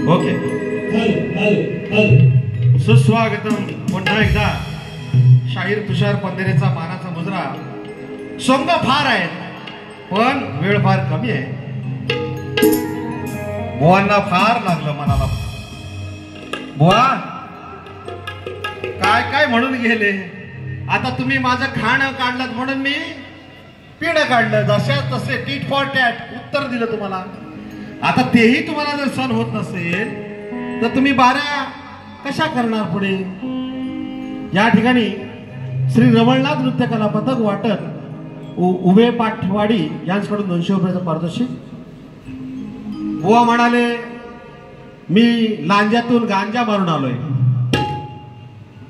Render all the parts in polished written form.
Okay सुस्वागतम पुन्हा एकदा शाहीर तुषार पंधरेचा मानाचा मुजरा. सोंग फार आहेत पण वेळ फार कमी आहे. बुवांना फार लागलं मनाला. बुवा काय काय म्हणून गेले. आता तुम्ही माझं खाणं काढलं म्हणून मी पिणं काढलं. जशा तसे टीट फॉर टॅट उत्तर दिलं तुम्हाला. आता तेही तुम्हाला जर सण होत नसेल तर तुम्ही बाऱ्या कशा करणार पुढे. या ठिकाणी श्री रमणनाथ नृत्य कला पथक वाटत उभे पाठवाडी यांच्याकडून 200 रुपयाचं पारितोषिक. बुवा म्हणाले मी लांज्यातून गांजा मारून आलोय.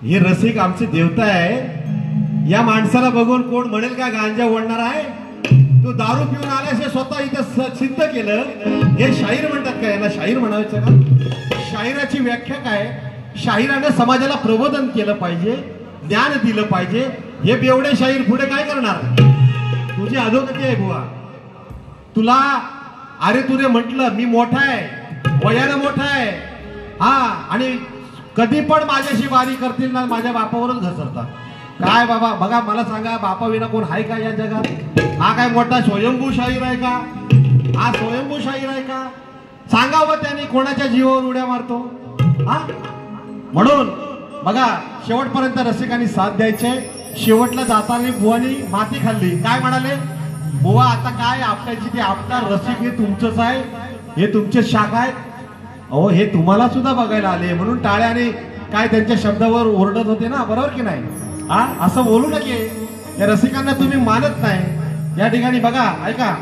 हे रसिक आमचे देवता आहे. या माणसाला बघून कोण म्हणेल का गांजा ओढणार आहे. तो दारू पिऊन आल्याशिवाय स्वतः इथं सिद्ध केलं. हे शाहीर म्हणतात का. याला शाहीर म्हणायचं का. शाहिराची व्याख्या काय. शाहिराने समाजाला प्रबोधन केलं पाहिजे, ज्ञान दिलं पाहिजे. हे बेवडे शाहीर पुढे काय करणार. तुझी अधोगती आहे बुवा. तुला अरे तुरे म्हटलं मी मोठा आहे, वयानं मोठा आहे हा, आणि कधी पण माझ्याशी वारी करतील ना माझ्या बापावरच घसरतात. काय बाबा बघा मला सांगा, बापाविना कोण आहे का या जगात. हा काय मोठा स्वयंभू शाहीर आहे का. हा स्वयंभू शाहीर आहे का. सांगावं त्याने कोणाच्या जीवावर उड्या मारतो हा. म्हणून बघा शेवटपर्यंत रसिकांनी साथ द्यायचे. शेवटला जाताना बुवानी माती खाल्ली. काय म्हणाले? बुवा आता काय आपल्याची ते आपला रसिक हे तुमचंच आहे, हे तुमचे शाख आहेत. अहो हे तुम्हाला सुद्धा बघायला आले म्हणून टाळ्याने काय त्यांच्या शब्दावर ओरडत होते ना, बरोबर की नाही? हा असं बोलू नये. या रसिकांना तुम्ही मानत नाही. या ठिकाणी बघा, ऐका.